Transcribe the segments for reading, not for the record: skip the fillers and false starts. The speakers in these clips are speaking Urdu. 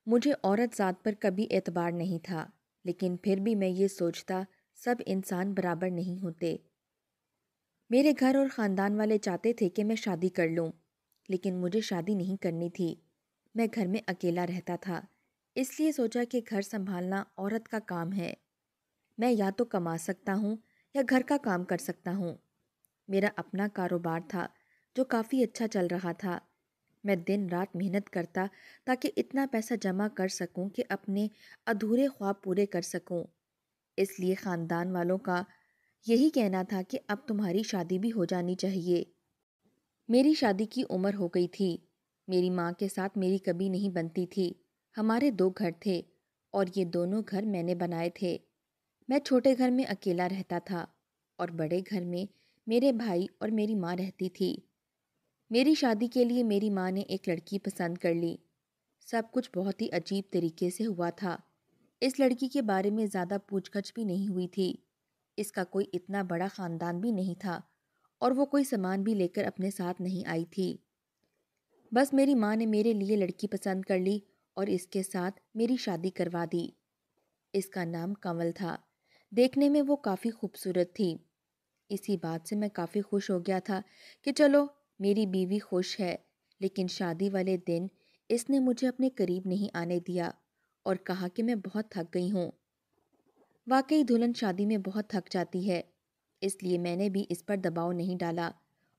مجھے عورت ذات پر کبھی اعتبار نہیں تھا، لیکن پھر بھی میں یہ سوچتا سب انسان برابر نہیں ہوتے۔ میرے گھر اور خاندان والے چاہتے تھے کہ میں شادی کر لوں، لیکن مجھے شادی نہیں کرنی تھی۔ میں گھر میں اکیلا رہتا تھا، اس لیے سوچا کہ گھر سنبھالنا عورت کا کام ہے۔ میں یا تو کما سکتا ہوں یا گھر کا کام کر سکتا ہوں۔ میرا اپنا کاروبار تھا جو کافی اچھا چل رہا تھا۔ میں دن رات محنت کرتا تاکہ اتنا پیسہ جمع کر سکوں کہ اپنے ادھورے خواب پورے کر سکوں۔ اس لیے خاندان والوں کا یہی کہنا تھا کہ اب تمہاری شادی بھی ہو جانی چاہیے۔ میری شادی کی عمر ہو گئی تھی۔ میری ماں کے ساتھ میری کبھی نہیں بنتی تھی۔ ہمارے 2 گھر تھے اور یہ دونوں گھر میں نے بنائے تھے۔ میں چھوٹے گھر میں اکیلا رہتا تھا اور بڑے گھر میں میرے بھائی اور میری ماں رہتی تھی۔ میری شادی کے لیے میری ماں نے ایک لڑکی پسند کر لی۔ سب کچھ بہت ہی عجیب طریقے سے ہوا تھا۔ اس لڑکی کے بارے میں زیادہ پوچھ گچھ بھی نہیں ہوئی تھی۔ اس کا کوئی اتنا بڑا خاندان بھی نہیں تھا اور وہ کوئی سامان بھی لے کر اپنے ساتھ نہیں آئی تھی۔ بس میری ماں نے میرے لیے لڑکی پسند کر لی اور اس کے ساتھ میری شادی کروا دی۔ اس کا نام کنول تھا۔ دیکھنے میں وہ کافی خوبصورت تھی۔ اسی بات سے میں کافی خوش ہو گیا تھا کہ چلو میری بیوی خوش ہے، لیکن شادی والے دن اس نے مجھے اپنے قریب نہیں آنے دیا اور کہا کہ میں بہت تھک گئی ہوں۔ واقعی دلہن شادی میں بہت تھک جاتی ہے، اس لیے میں نے بھی اس پر دباؤ نہیں ڈالا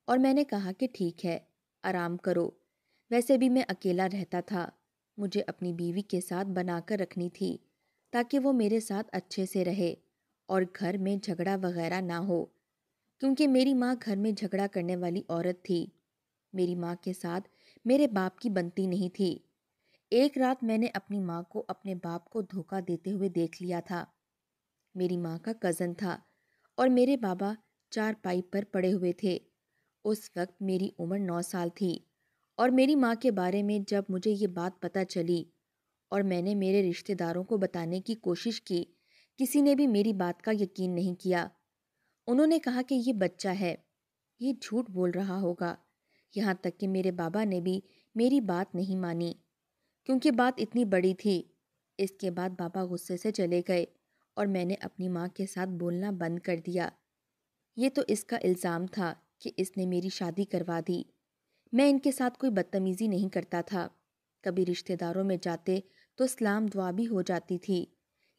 اور میں نے کہا کہ ٹھیک ہے، آرام کرو۔ ویسے بھی میں اکیلا رہتا تھا، مجھے اپنی بیوی کے ساتھ بنا کر رکھنی تھی تاکہ وہ میرے ساتھ اچھے سے رہے اور گھر میں جھگڑا وغیرہ نہ ہو، کیونکہ میری ماں گھر میں جھگڑا کرنے والی عورت تھی۔ میری ماں کے ساتھ میرے باپ کی بنتی نہیں تھی۔ ایک رات میں نے اپنی ماں کو اپنے باپ کو دھوکہ دیتے ہوئے دیکھ لیا تھا۔ میری ماں کا کزن تھا اور میرے بابا چارپائی پر پڑے ہوئے تھے۔ اس وقت میری عمر 9 سال تھی اور میری ماں کے بارے میں جب مجھے یہ بات پتہ چلی اور میں نے میرے رشتہ داروں کو بتانے کی کوشش کی، کسی نے بھی میری بات کا یقین نہیں کیا۔ انہوں نے کہا کہ یہ بچہ ہے، یہ جھوٹ بول رہا ہوگا۔ یہاں تک کہ میرے بابا نے بھی میری بات نہیں مانی کیونکہ بات اتنی بڑی تھی۔ اس کے بعد بابا غصے سے چلے گئے اور میں نے اپنی ماں کے ساتھ بولنا بند کر دیا۔ یہ تو اس کا الزام تھا کہ اس نے میری شادی کروا دی۔ میں ان کے ساتھ کوئی بدتمیزی نہیں کرتا تھا۔ کبھی رشتہ داروں میں جاتے تو سلام دعا بھی ہو جاتی تھی،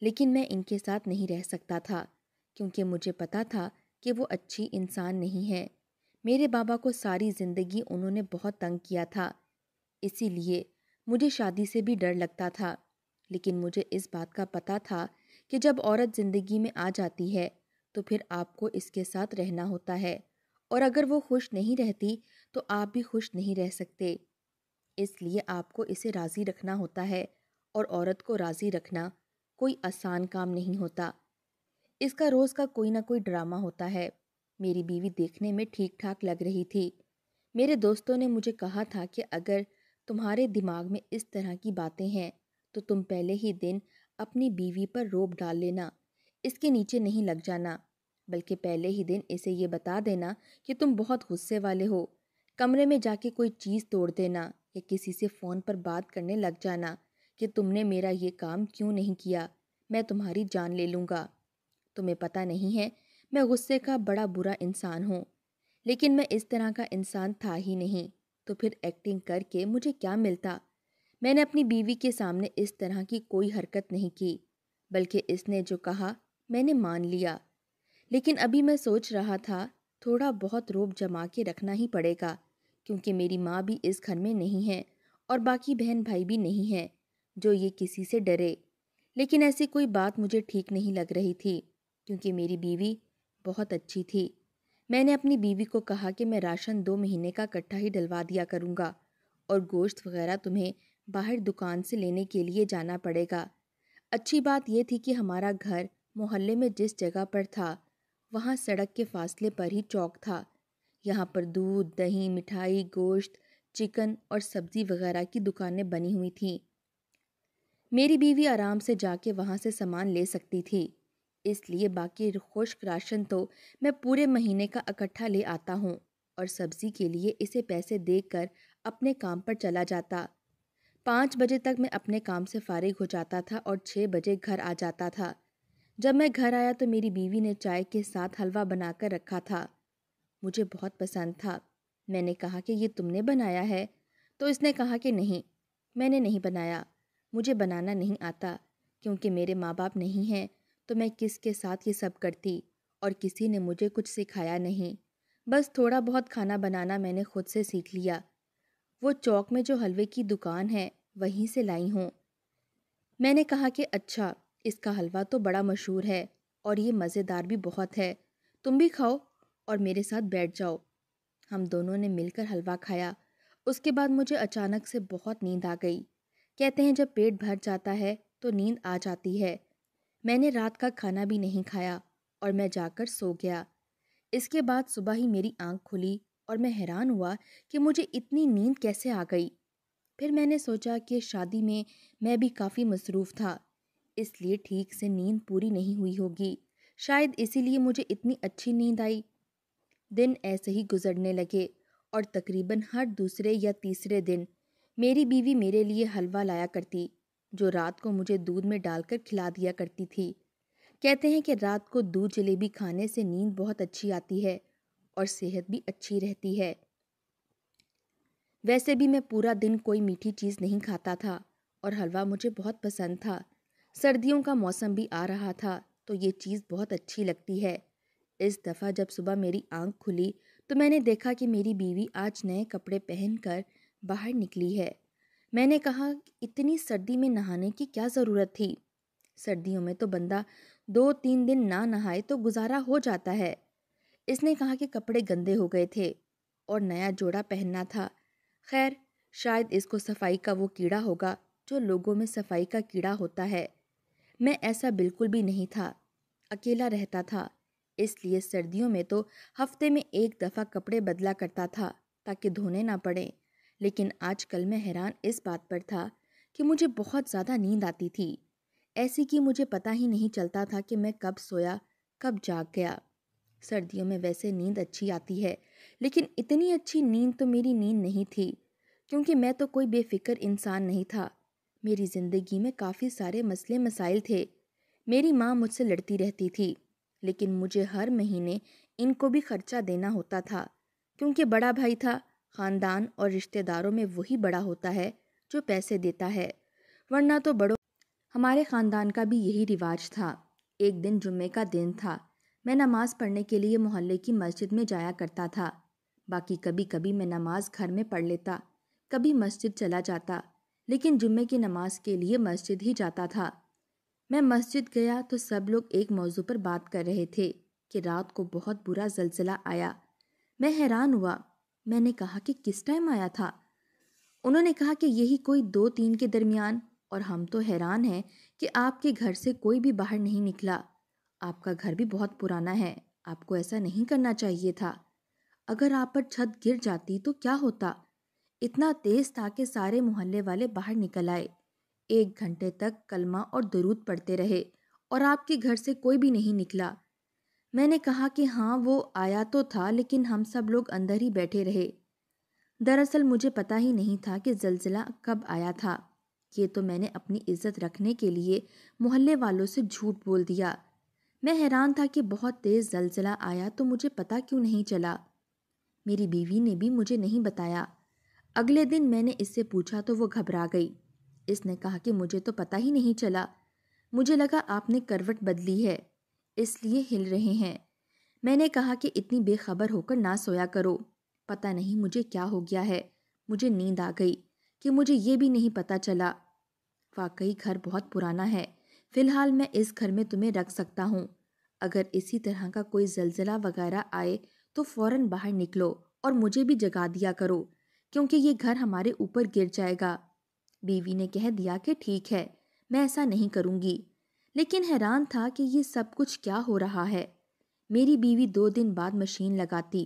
لیکن میں ان کے ساتھ نہیں رہ سکتا تھا کیونکہ مجھے پتا تھا کہ وہ اچھی انسان نہیں ہے۔ میرے بابا کو ساری زندگی انہوں نے بہت تنگ کیا تھا، اسی لیے مجھے شادی سے بھی ڈر لگتا تھا۔ لیکن مجھے اس بات کا پتا تھا کہ جب عورت زندگی میں آ جاتی ہے تو پھر آپ کو اس کے ساتھ رہنا ہوتا ہے، اور اگر وہ خوش نہیں رہتی تو آپ بھی خوش نہیں رہ سکتے۔ اس لیے آپ کو اسے راضی رکھنا ہوتا ہے، اور عورت کو راضی رکھنا کوئی آسان کام نہیں ہوتا۔ اس کا روز کا کوئی نہ کوئی ڈرامہ ہوتا ہے۔ میری بیوی دیکھنے میں ٹھیک ٹھاک لگ رہی تھی۔ میرے دوستوں نے مجھے کہا تھا کہ اگر تمہارے دماغ میں اس طرح کی باتیں ہیں تو تم پہلے ہی دن اپنی بیوی پر روب ڈال لینا، اس کے نیچے نہیں لگ جانا، بلکہ پہلے ہی دن اسے یہ بتا دینا کہ تم بہت غصے والے ہو، کمرے میں جا کے کوئی چیز توڑ دینا یا کسی سے فون پر بات کرنے لگ جانا کہ تم نے میرا یہ کام کیوں نہیں کیا، میں تمہاری جان لے لوں گا۔ تمہیں پتہ نہیں ہے میں غصے کا بڑا برا انسان ہوں، لیکن میں اس طرح کا انسان تھا ہی نہیں، تو پھر ایکٹنگ کر کے مجھے کیا ملتا۔ میں نے اپنی بیوی کے سامنے اس طرح کی کوئی حرکت نہیں کی، بلکہ اس نے جو کہا میں نے مان لیا۔ لیکن ابھی میں سوچ رہا تھا تھوڑا بہت روب جما کے رکھنا ہی پڑے گا، کیونکہ میری ماں بھی اس گھر میں نہیں ہے اور باقی بہن بھائی بھی نہیں ہیں جو یہ کسی سے ڈرے۔ لیکن ایسی کوئی بات مجھے ٹھیک نہیں لگ رہی تھی کیونکہ میری بیوی بہت اچھی تھی۔ میں نے اپنی بیوی کو کہا کہ میں راشن 2 مہینے کا اکٹھا ہی ڈلوا دیا کروں گا اور گوشت وغیرہ تمہیں باہر دکان سے لینے کے لیے جانا پڑے گا۔ اچھی بات یہ تھی کہ ہمارا گھر محلے میں جس جگہ پر تھا وہاں سڑک کے فاصلے پر ہی چوک تھا۔ یہاں پر دودھ، دہی، مٹھائی، گوشت، چکن اور سبزی وغیرہ کی دکانیں بنی ہوئی تھیں۔ میری بیوی آرام سے جا کے وہاں سے سامان لے سکتی تھی، اس لیے باقی خشک راشن تو میں پورے مہینے کا اکٹھا لے آتا ہوں اور سبزی کے لیے اسے پیسے دے کر اپنے کام پر چلا جاتا۔ 5 بجے تک میں اپنے کام سے فارغ ہو جاتا تھا اور 6 بجے گھر آ جاتا تھا۔ جب میں گھر آیا تو میری بیوی نے چائے کے ساتھ حلوہ بنا کر رکھا تھا۔ مجھے بہت پسند تھا۔ میں نے کہا کہ یہ تم نے بنایا ہے؟ تو اس نے کہا کہ نہیں، میں نے نہیں بنایا، مجھے بنانا نہیں آتا، کیونکہ میرے ماں باپ نہیں ہیں تو میں کس کے ساتھ یہ سب کرتی، اور کسی نے مجھے کچھ سکھایا نہیں، بس تھوڑا بہت کھانا بنانا میں نے خود سے سیکھ لیا۔ وہ چوک میں جو حلوے کی دکان ہے وہیں سے لائی ہوں۔ میں نے کہا کہ اچھا، اس کا حلوہ تو بڑا مشہور ہے اور یہ مزیدار بھی بہت ہے، تم بھی کھاؤ اور میرے ساتھ بیٹھ جاؤ۔ ہم دونوں نے مل کر حلوہ کھایا۔ اس کے بعد مجھے اچانک سے بہت نیند آ گئی۔ کہتے ہیں جب پیٹ بھر جاتا ہے تو نیند آ جاتی ہے۔ میں نے رات کا کھانا بھی نہیں کھایا اور میں جا کر سو گیا۔ اس کے بعد صبح ہی میری آنکھ کھلی اور میں حیران ہوا کہ مجھے اتنی نیند کیسے آ گئی۔ پھر میں نے سوچا کہ شادی میں بھی کافی مصروف تھا، اس لیے ٹھیک سے نیند پوری نہیں ہوئی ہوگی، شاید اسی لیے مجھے اتنی اچھی نیند آئی۔ دن ایسے ہی گزرنے لگے اور تقریباً ہر دوسرے یا تیسرے دن میری بیوی میرے لیے حلوہ لایا کرتی، جو رات کو مجھے دودھ میں ڈال کر کھلا دیا کرتی تھی۔ کہتے ہیں کہ رات کو دودھ جلیبی کھانے سے نیند بہت اچھی آتی ہے اور صحت بھی اچھی رہتی ہے۔ ویسے بھی میں پورا دن کوئی میٹھی چیز نہیں کھاتا تھا اور حلوہ مجھے بہت پسند تھا۔ سردیوں کا موسم بھی آ رہا تھا تو یہ چیز بہت اچھی لگتی ہے۔ اس دفعہ جب صبح میری آنکھ کھلی تو میں نے دیکھا کہ میری بیوی آج نئے کپڑے پہن کر باہر نکلی ہے۔ میں نے کہا اتنی سردی میں نہانے کی کیا ضرورت تھی؟ سردیوں میں تو بندہ 2-3 دن نہ نہائے تو گزارا ہو جاتا ہے۔ اس نے کہا کہ کپڑے گندے ہو گئے تھے اور نیا جوڑا پہننا تھا۔ خیر، شاید اس کو صفائی کا وہ کیڑا ہوگا جو لوگوں میں صفائی کا کیڑا ہوتا ہے۔ میں ایسا بالکل بھی نہیں تھا، اکیلا رہتا تھا، اس لیے سردیوں میں تو ہفتے میں 1 دفعہ کپڑے بدلا کرتا تھا تاکہ دھونے نہ پڑیں۔ لیکن آج کل میں حیران اس بات پر تھا کہ مجھے بہت زیادہ نیند آتی تھی، ایسی کہ مجھے پتہ ہی نہیں چلتا تھا کہ میں کب سویا کب جاگ گیا۔ سردیوں میں ویسے نیند اچھی آتی ہے، لیکن اتنی اچھی نیند تو میری نیند نہیں تھی، کیونکہ میں تو کوئی بے فکر انسان نہیں تھا۔ میری زندگی میں کافی سارے مسئلے مسائل تھے۔ میری ماں مجھ سے لڑتی رہتی تھی، لیکن مجھے ہر مہینے ان کو بھی خرچہ دینا ہوتا تھا، کیونکہ بڑا بھائی تھا۔ خاندان اور رشتہ داروں میں وہی بڑا ہوتا ہے جو پیسے دیتا ہے، ورنہ تو بڑوں۔ ہمارے خاندان کا بھی یہی رواج تھا۔ ایک دن جمعے کا دن تھا، میں نماز پڑھنے کے لیے محلے کی مسجد میں جایا کرتا تھا۔ باقی کبھی کبھی میں نماز گھر میں پڑھ لیتا، کبھی مسجد چلا جاتا، لیکن جمعے کی نماز کے لیے مسجد ہی جاتا تھا۔ میں مسجد گیا تو سب لوگ ایک موضوع پر بات کر رہے تھے کہ رات کو بہت برا زلزلہ آیا۔ میں حیران ہوا۔ میں نے کہا کہ کس ٹائم آیا تھا؟ انہوں نے کہا کہ یہی کوئی 2-3 کے درمیان، اور ہم تو حیران ہیں کہ آپ کے گھر سے کوئی بھی باہر نہیں نکلا۔ آپ کا گھر بھی بہت پرانا ہے، آپ کو ایسا نہیں کرنا چاہیے تھا۔ اگر آپ پر چھت گر جاتی تو کیا ہوتا؟ اتنا تیز تھا کہ سارے محلے والے باہر نکل آئے۔ 1 گھنٹے تک کلمہ اور درود پڑھتے رہے اور آپ کے گھر سے کوئی بھی نہیں نکلا۔ میں نے کہا کہ ہاں وہ آیا تو تھا، لیکن ہم سب لوگ اندر ہی بیٹھے رہے۔ دراصل مجھے پتا ہی نہیں تھا کہ زلزلہ کب آیا تھا۔ یہ تو میں نے اپنی عزت رکھنے کے لیے محلے والوں سے جھوٹ بول دیا۔ میں حیران تھا کہ بہت تیز زلزلہ آیا تو مجھے پتا کیوں نہیں چلا۔ میری بیوی نے بھی مجھے نہیں بتایا۔ اگلے دن میں نے اس سے پوچھا تو وہ گھبرا گئی۔ اس نے کہا کہ مجھے تو پتا ہی نہیں چلا، مجھے لگا آپ نے کروٹ بدلی ہے اس لیے ہل رہے ہیں۔ میں نے کہا کہ اتنی بے خبر ہو کر نہ سویا کرو، پتہ نہیں مجھے کیا ہو گیا ہے، مجھے نیند آ گئی کہ مجھے یہ بھی نہیں پتا چلا۔ واقعی گھر بہت پرانا ہے، فی الحال میں اس گھر میں تمہیں رکھ سکتا ہوں۔ اگر اسی طرح کا کوئی زلزلہ وغیرہ آئے تو فوراً باہر نکلو اور مجھے بھی جگا دیا کرو، کیونکہ یہ گھر ہمارے اوپر گر جائے گا۔ بیوی نے کہہ دیا کہ ٹھیک ہے، میں ایسا نہیں کروں گی، لیکن حیران تھا کہ یہ سب کچھ کیا ہو رہا ہے۔ میری بیوی 2 دن بعد مشین لگاتی۔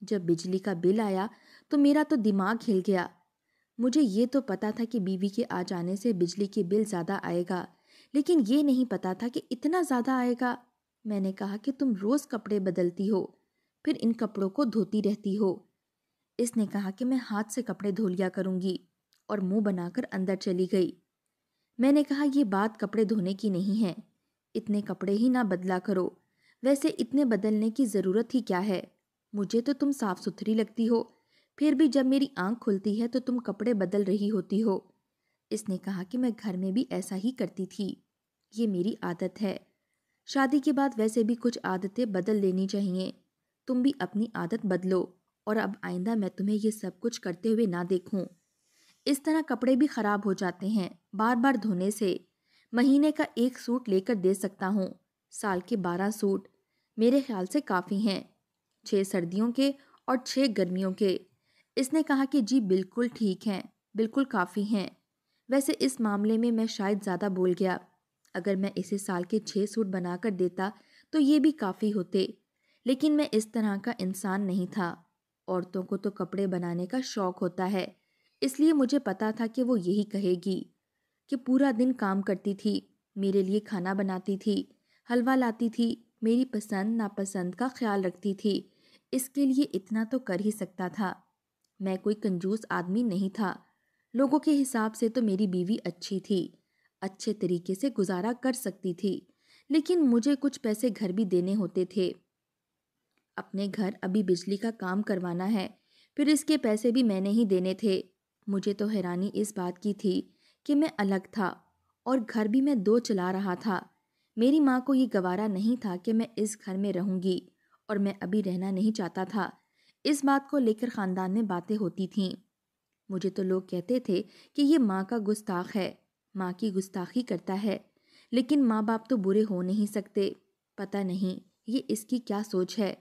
جب بجلی کا بل آیا تو میرا تو دماغ ہل گیا۔ مجھے یہ تو پتا تھا کہ بیوی کے آ جانے سے بجلی کی بل زیادہ آئے گا، لیکن یہ نہیں پتا تھا کہ اتنا زیادہ آئے گا۔ میں نے کہا کہ تم روز کپڑے بدلتی ہو، پھر ان کپڑوں کو دھوتی رہتی ہو۔ اس نے کہا کہ میں ہاتھ سے کپڑے دھو لیا کروں گی اور منہ بنا کر اندر چلی گئی۔ میں نے کہا یہ بات کپڑے دھونے کی نہیں ہے، اتنے کپڑے ہی نہ بدلا کرو، ویسے اتنے بدلنے کی ضرورت ہی کیا ہے؟ مجھے تو تم صاف ستھری لگتی ہو، پھر بھی جب میری آنکھ کھلتی ہے تو تم کپڑے بدل رہی ہوتی ہو۔ اس نے کہا کہ میں گھر میں بھی ایسا ہی کرتی تھی، یہ میری عادت ہے۔ شادی کے بعد ویسے بھی کچھ عادتیں بدل لینی چاہیے، تم بھی اپنی عادت بدلو اور اب آئندہ میں تمہیں یہ سب کچھ کرتے ہوئے نہ دیکھوں۔ اس طرح کپڑے بھی خراب ہو جاتے ہیں بار بار دھونے سے۔ مہینے کا 1 سوٹ لے کر دے سکتا ہوں، سال کے 12 سوٹ میرے خیال سے کافی ہیں، 6 سردیوں کے اور 6 گرمیوں کے۔ اس نے کہا کہ جی بالکل ٹھیک ہیں، بالکل کافی ہیں۔ ویسے اس معاملے میں میں شاید زیادہ بول گیا، اگر میں اسے سال کے 6 سوٹ بنا کر دیتا تو یہ بھی کافی ہوتے، لیکن میں اس طرح کا انسان نہیں تھا۔ عورتوں کو تو کپڑے بنانے کا شوق ہوتا ہے، اس لیے مجھے پتا تھا کہ وہ یہی کہے گی کہ پورا دن کام کرتی تھی، میرے لیے کھانا بناتی تھی، حلوہ لاتی تھی، میری پسند ناپسند کا خیال رکھتی تھی، اس کے لیے اتنا تو کر ہی سکتا تھا۔ میں کوئی کنجوس آدمی نہیں تھا، لوگوں کے حساب سے تو میری بیوی اچھی تھی، اچھے طریقے سے گزارا کر سکتی تھی، لیکن مجھے کچھ پیسے گھر بھی دینے ہوتے تھے۔ اپنے گھر ابھی بجلی کا کام کروانا ہے، پھر اس کے پیسے بھی میں نے ہی دینے تھے۔ مجھے تو حیرانی اس بات کی تھی کہ میں الگ تھا اور گھر بھی میں 2 چلا رہا تھا۔ میری ماں کو یہ گوارا نہیں تھا کہ میں اس گھر میں رہوں گی اور میں ابھی رہنا نہیں چاہتا تھا۔ اس بات کو لے کر خاندان میں باتیں ہوتی تھیں۔ مجھے تو لوگ کہتے تھے کہ یہ ماں کا گستاخ ہے، ماں کی گستاخی کرتا ہے، لیکن ماں باپ تو برے ہو نہیں سکتے۔ پتہ نہیں یہ اس کی کیا سوچ ہے،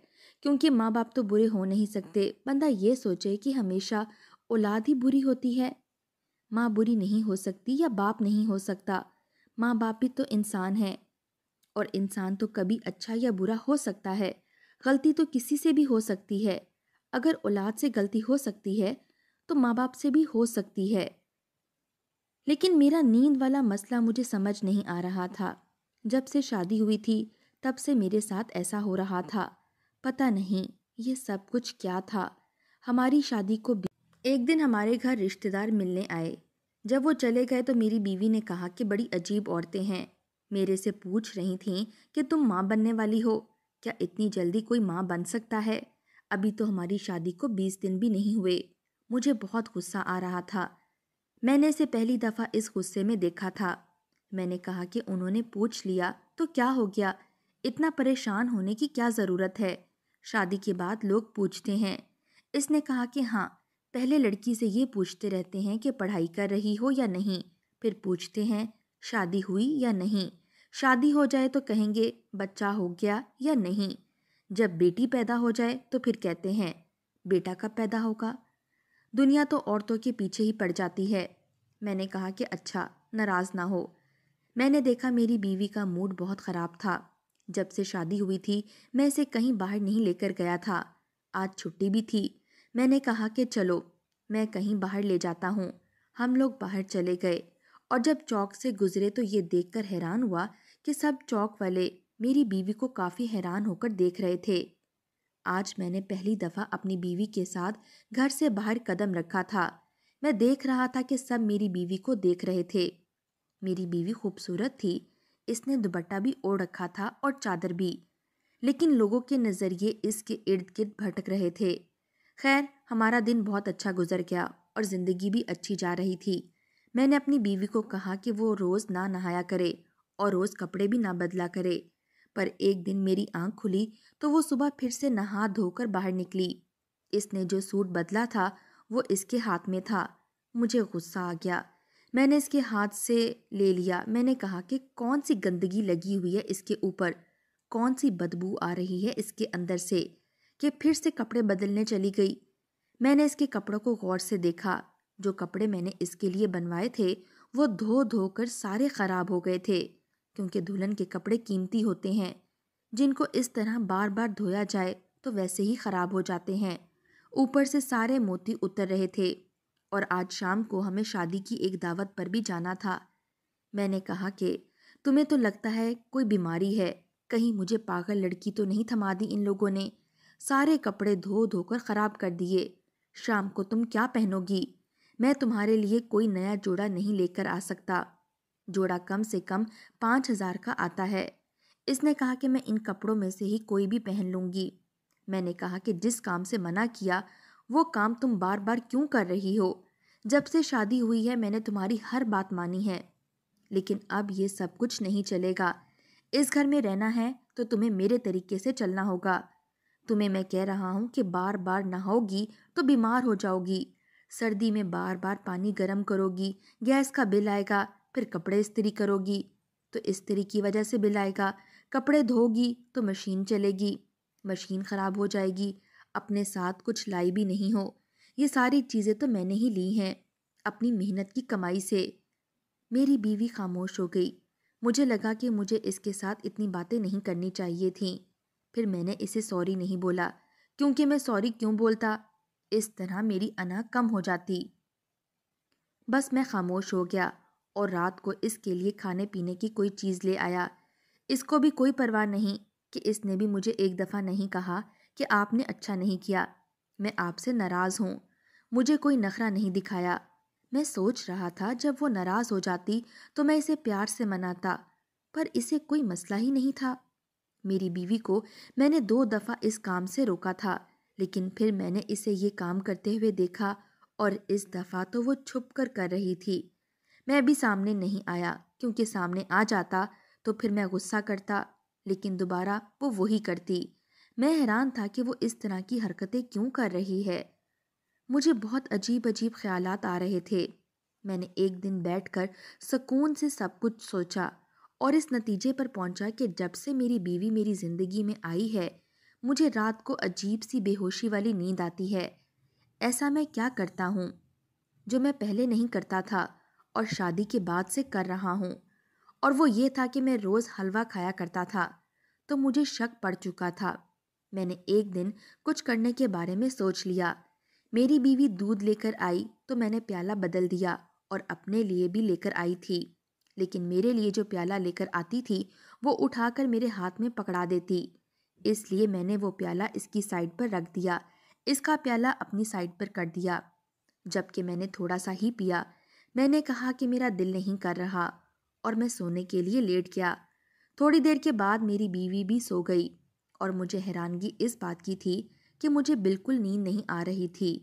کیونکہ ماں باپ تو برے ہو نہیں سکتے، بندہ یہ سوچے کہ ہمیشہ اولاد ہی بری ہوتی ہے۔ ماں بری نہیں ہو سکتی یا باپ نہیں ہو سکتا، ماں باپ بھی تو انسان ہے، اور انسان تو کبھی اچھا یا برا ہو سکتا ہے، غلطی تو کسی سے بھی ہو سکتی ہے۔ اگر اولاد سے غلطی ہو سکتی ہے تو ماں باپ سے بھی ہو سکتی ہے۔ لیکن میرا نیند والا مسئلہ مجھے سمجھ نہیں آ رہا تھا۔ جب سے شادی ہوئی تھی تب سے میرے ساتھ ایسا ہو رہا تھا، پتہ نہیں یہ سب کچھ کیا تھا۔ ہماری شادی کو ایک دن ہمارے گھر رشتہ دار ملنے آئے، جب وہ چلے گئے تو میری بیوی نے کہا کہ بڑی عجیب عورتیں ہیں، میرے سے پوچھ رہی تھیں کہ تم ماں بننے والی ہو، کیا اتنی جلدی کوئی ماں بن سکتا ہے؟ ابھی تو ہماری شادی کو 20 دن بھی نہیں ہوئے۔ مجھے بہت غصہ آ رہا تھا، میں نے اسے پہلی دفعہ اس غصے میں دیکھا تھا۔ میں نے کہا کہ انہوں نے پوچھ لیا تو کیا ہو گیا، اتنا پریشان ہونے کی کیا ضرورت ہے، شادی کے بعد لوگ پوچھتے ہیں۔ اس نے کہا کہ ہاں، پہلے لڑکی سے یہ پوچھتے رہتے ہیں کہ پڑھائی کر رہی ہو یا نہیں، پھر پوچھتے ہیں شادی ہوئی یا نہیں، شادی ہو جائے تو کہیں گے بچہ ہو گیا یا نہیں، جب بیٹی پیدا ہو جائے تو پھر کہتے ہیں بیٹا کب پیدا ہوگا۔ دنیا تو عورتوں کے پیچھے ہی پڑ جاتی ہے۔ میں نے کہا کہ اچھا، ناراض نہ ہو۔ میں نے دیکھا میری بیوی کا موڈ بہت خراب تھا۔ جب سے شادی ہوئی تھی میں اسے کہیں باہر نہیں لے کر گیا تھا، آج چھٹی بھی تھی۔ میں نے کہا کہ چلو میں کہیں باہر لے جاتا ہوں۔ ہم لوگ باہر چلے گئے اور جب چوک سے گزرے تو یہ دیکھ کر حیران ہوا کہ سب چوک والے میری بیوی کو کافی حیران ہو کر دیکھ رہے تھے۔ آج میں نے پہلی دفعہ اپنی بیوی کے ساتھ گھر سے باہر قدم رکھا تھا۔ میں دیکھ رہا تھا کہ سب میری بیوی کو دیکھ رہے تھے۔ میری بیوی خوبصورت تھی، اس نے دوپٹہ بھی اوڑھ رکھا تھا اور چادر بھی، لیکن لوگوں کے نظریے اس کے ارد گرد بھٹک رہے تھے۔ خیر، ہمارا دن بہت اچھا گزر گیا اور زندگی بھی اچھی جا رہی تھی۔ میں نے اپنی بیوی کو کہا کہ وہ روز نہ نہایا کرے اور روز کپڑے بھی نہ بدلا کرے، پر ایک دن میری آنکھ کھلی تو وہ صبح پھر سے نہا دھو کر باہر نکلی۔ اس نے جو سوٹ بدلا تھا وہ اس کے ہاتھ میں تھا۔ مجھے غصہ آ گیا، میں نے اس کے ہاتھ سے لے لیا۔ میں نے کہا کہ کون سی گندگی لگی ہوئی ہے اس کے اوپر، کون سی بدبو آ رہی ہے اس کے اندر سے کہ پھر سے کپڑے بدلنے چلی گئی۔ میں نے اس کے کپڑوں کو غور سے دیکھا، جو کپڑے میں نے اس کے لیے بنوائے تھے وہ دھو دھو کر سارے خراب ہو گئے تھے، کیونکہ دلہن کے کپڑے قیمتی ہوتے ہیں، جن کو اس طرح بار بار دھویا جائے تو ویسے ہی خراب ہو جاتے ہیں۔ اوپر سے سارے موتی اتر رہے تھے، اور آج شام کو ہمیں شادی کی ایک دعوت پر بھی جانا تھا۔ میں نے کہا کہ تمہیں تو لگتا ہے کوئی بیماری ہے، کہیں مجھے پاگل لڑکی تو نہیں تھما دی ان لوگوں نے، سارے کپڑے دھو دھو کر خراب کر دیے، شام کو تم کیا پہنو گی؟ میں تمہارے لیے کوئی نیا جوڑا نہیں لے کر آ سکتا۔ جوڑا کم سے کم 5,000 کا آتا ہے۔ اس نے کہا کہ میں ان کپڑوں میں سے ہی کوئی بھی پہن لوں گی۔ میں نے کہا کہ جس کام سے منع کیا وہ کام تم بار بار کیوں کر رہی ہو؟ جب سے شادی ہوئی ہے میں نے تمہاری ہر بات مانی ہے، لیکن اب یہ سب کچھ نہیں چلے گا۔ اس گھر میں رہنا ہے تو تمہیں میرے طریقے سے چلنا ہوگا۔ تمہیں میں کہہ رہا ہوں کہ بار بار نہاؤ گی تو بیمار ہو جاؤ گی، سردی میں بار بار پانی گرم کرو گی، گیس کا بل آئے گا، پھر کپڑے استری کرو گی تو استری کی وجہ سے بل آئے گا، کپڑے دھو گی تو مشین چلے گی، مشین خراب ہو جائے گی، اپنے ساتھ کچھ لائی بھی نہیں ہو۔ یہ ساری چیزیں تو میں نے ہی لی ہیں اپنی محنت کی کمائی سے۔ میری بیوی خاموش ہو گئی۔ مجھے لگا کہ مجھے اس کے ساتھ اتنی باتیں نہیں کرنی چاہیے تھیں۔ پھر میں نے اسے سوری نہیں بولا، کیونکہ میں سوری کیوں بولتا؟ اس طرح میری انا کم ہو جاتی۔ بس میں خاموش ہو گیا اور رات کو اس کے لیے کھانے پینے کی کوئی چیز لے آیا۔ اس کو بھی کوئی پرواہ نہیں کہ اس نے بھی مجھے ایک دفعہ نہیں کہا کہ آپ نے اچھا نہیں کیا، میں آپ سے ناراض ہوں۔ مجھے کوئی نخرہ نہیں دکھایا۔ میں سوچ رہا تھا جب وہ ناراض ہو جاتی تو میں اسے پیار سے مناتا، پر اسے کوئی مسئلہ ہی نہیں تھا۔ میری بیوی کو میں نے 2 دفعہ اس کام سے روکا تھا، لیکن پھر میں نے اسے یہ کام کرتے ہوئے دیکھا اور اس دفعہ تو وہ چھپ کر رہی تھی۔ میں بھی سامنے نہیں آیا، کیونکہ سامنے آ جاتا تو پھر میں غصہ کرتا، لیکن دوبارہ وہ وہی کرتی۔ میں حیران تھا کہ وہ اس طرح کی حرکتیں کیوں کر رہی ہے۔ مجھے بہت عجیب خیالات آ رہے تھے۔ میں نے ایک دن بیٹھ کر سکون سے سب کچھ سوچا اور اس نتیجے پر پہنچا کہ جب سے میری بیوی میری زندگی میں آئی ہے مجھے رات کو عجیب سی بے ہوشی والی نیند آتی ہے۔ ایسا میں کیا کرتا ہوں جو میں پہلے نہیں کرتا تھا اور شادی کے بعد سے کر رہا ہوں؟ اور وہ یہ تھا کہ میں روز حلوہ کھایا کرتا تھا تو مجھے شک پڑ چکا تھا۔ میں نے ایک دن کچھ کرنے کے بارے میں سوچ لیا۔ میری بیوی دودھ لے کر آئی تو میں نے پیالہ بدل دیا اور اپنے لیے بھی لے کر آئی تھی، لیکن میرے لیے جو پیالہ لے کر آتی تھی وہ اٹھا کر میرے ہاتھ میں پکڑا دیتی، اس لیے میں نے وہ پیالہ اس کی سائڈ پر رکھ دیا، اس کا پیالہ اپنی سائڈ پر کر دیا۔ جب کہ میں نے تھوڑا سا ہی پیا، میں نے کہا کہ میرا دل نہیں کر رہا اور میں سونے کے لیے لیٹ گیا۔ تھوڑی دیر کے بعد میری بیوی بھی سو گئی اور مجھے حیرانگی اس بات کی تھی کہ مجھے بالکل نیند نہیں آ رہی تھی۔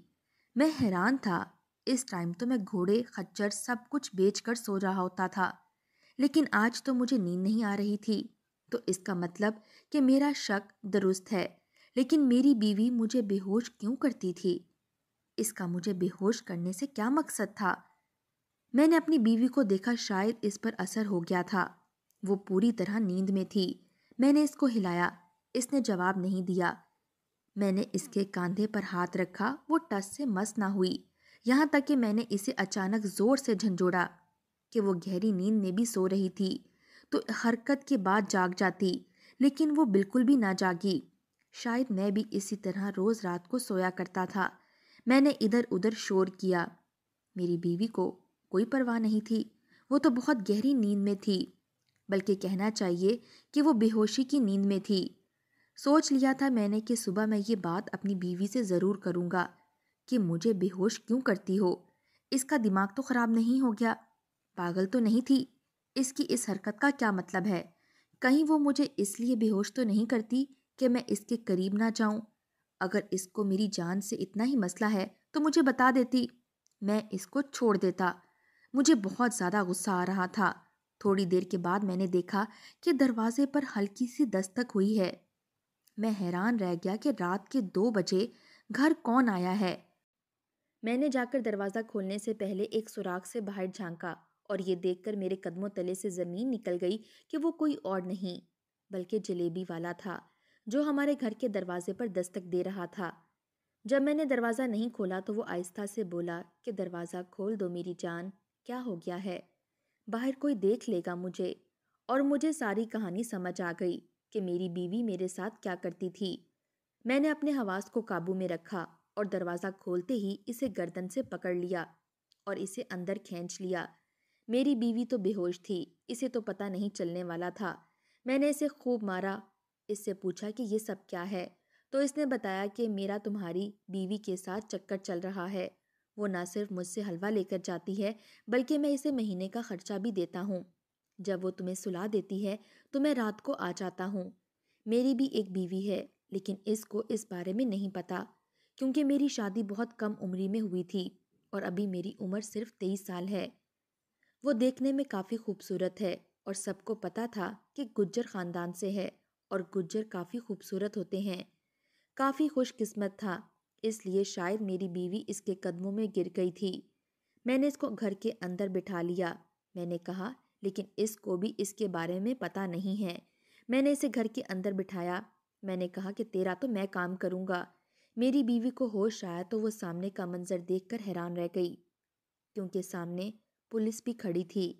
میں حیران تھا، اس ٹائم تو میں گھوڑے خچر سب کچھ بیچ کر سو رہا ہوتا تھا، لیکن آج تو مجھے نیند نہیں آ رہی تھی۔ تو اس کا مطلب کہ میرا شک درست ہے، لیکن میری بیوی مجھے بے ہوش کیوں کرتی تھی؟ اس کا مجھے بے ہوش کرنے سے کیا مقصد تھا؟ میں نے اپنی بیوی کو دیکھا، شاید اس پر اثر ہو گیا تھا۔ وہ پوری طرح نیند میں تھی۔ میں نے اس کو ہلایا، اس نے جواب نہیں دیا۔ میں نے اس کے کاندھے پر ہاتھ رکھا، وہ ٹس سے مس نہ ہوئی، یہاں تک کہ میں نے اسے اچانک زور سے جھنجھوڑا کہ وہ گہری نیند میں بھی سو رہی تھی تو حرکت کے بعد جاگ جاتی، لیکن وہ بالکل بھی نہ جاگی۔ شاید میں بھی اسی طرح روز رات کو سویا کرتا تھا۔ میں نے ادھر ادھر شور کیا۔ میری بیوی کو کوئی پرواہ نہیں تھی، وہ تو بہت گہری نیند میں تھی، بلکہ کہنا چاہیے کہ وہ بے ہوشی کی نیند میں تھی۔ سوچ لیا تھا میں نے کہ صبح میں یہ بات اپنی بیوی سے ضرور کروں گا کہ مجھے بے ہوش کیوں کرتی ہو؟ اس کا دماغ تو خراب نہیں ہو گیا؟ پاگل تو نہیں تھی؟ اس کی اس حرکت کا کیا مطلب ہے؟ کہیں وہ مجھے اس لیے بے ہوش تو نہیں کرتی کہ میں اس کے قریب نہ جاؤں؟ اگر اس کو میری جان سے اتنا ہی مسئلہ ہے تو مجھے بتا دیتی، میں اس کو چھوڑ دیتا۔ مجھے بہت زیادہ غصہ آ رہا تھا۔ تھوڑی دیر کے بعد میں نے دیکھا کہ دروازے پر ہلکی سی دستک ہوئی ہے۔ میں حیران رہ گیا کہ رات کے 2 بجے گھر کون آیا ہے۔ میں نے جا کر دروازہ کھولنے سے پہلے ایک سوراخ سے باہر جھانکا اور یہ دیکھ کر میرے قدموں تلے سے زمین نکل گئی کہ وہ کوئی اور نہیں بلکہ جلیبی والا تھا، جو ہمارے گھر کے دروازے پر دستک دے رہا تھا۔ جب میں نے دروازہ نہیں کھولا تو وہ آہستہ سے بولا کہ دروازہ کھول دو میری جان، کیا ہو گیا ہے؟ باہر کوئی دیکھ لے گا مجھے۔ اور مجھے ساری کہانی سمجھ آ گئی کہ میری بیوی میرے ساتھ کیا کرتی تھی۔ میں نے اپنے حواس کو قابو میں رکھا اور دروازہ کھولتے ہی اسے گردن سے پکڑ لیا اور اسے اندر کھینچ لیا۔ میری بیوی تو بے ہوش تھی، اسے تو پتہ نہیں چلنے والا تھا۔ میں نے اسے خوب مارا، اس سے پوچھا کہ یہ سب کیا ہے، تو اس نے بتایا کہ میرا تمہاری بیوی کے ساتھ چکر چل رہا ہے، وہ نہ صرف مجھ سے حلوہ لے کر جاتی ہے بلکہ میں اسے مہینے کا خرچہ بھی دیتا ہوں۔ جب وہ تمہیں سلا دیتی ہے تو میں رات کو آ جاتا ہوں۔ میری بھی ایک بیوی ہے لیکن اس کو اس بارے میں نہیں پتا، کیونکہ میری شادی بہت کم عمری میں ہوئی تھی اور ابھی میری عمر صرف 23 سال ہے۔ وہ دیکھنے میں کافی خوبصورت ہے اور سب کو پتا تھا کہ گجر خاندان سے ہے اور گجر کافی خوبصورت ہوتے ہیں۔ کافی خوش قسمت تھا، اس لیے شاید میری بیوی اس کے قدموں میں گر گئی تھی۔ میں نے اس کو گھر کے اندر بٹھا لیا۔ میں نے کہا لیکن اس کو بھی اس کے بارے میں پتا نہیں ہے۔ میں نے اسے گھر کے اندر بٹھایا۔ میں نے کہا کہ تیرا تو میں کام کروں گا۔ میری بیوی کو ہوش آیا تو وہ سامنے کا منظر دیکھ کر حیران رہ گئی، کیونکہ سامنے پولیس بھی کھڑی تھی۔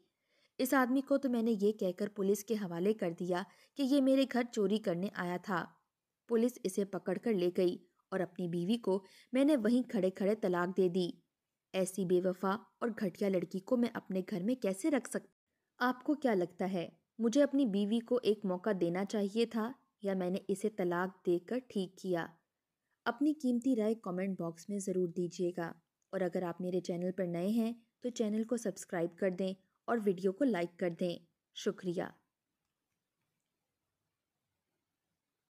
اس آدمی کو تو میں نے یہ کہہ کر پولیس کے حوالے کر دیا کہ یہ میرے گھر چوری کرنے آیا تھا۔ پولیس اسے پکڑ کر لے گئی اور اپنی بیوی کو میں نے وہیں کھڑے کھڑے طلاق دے دی۔ ایسی بے وفا اور گھٹیا لڑکی کو میں اپنے گھر میں کیسے رکھ سکتا؟ آپ کو کیا لگتا ہے، مجھے اپنی بیوی کو ایک موقع دینا چاہیے تھا یا میں نے اسے طلاق دے کر ٹھیک کیا؟ اپنی قیمتی رائے کامنٹ باکس میں ضرور دیجیے گا، اور اگر آپ میرے چینل پر نئے ہیں تو چینل کو سبسکرائب کر دیں اور ویڈیو کو لائک کر دیں۔ شکریہ۔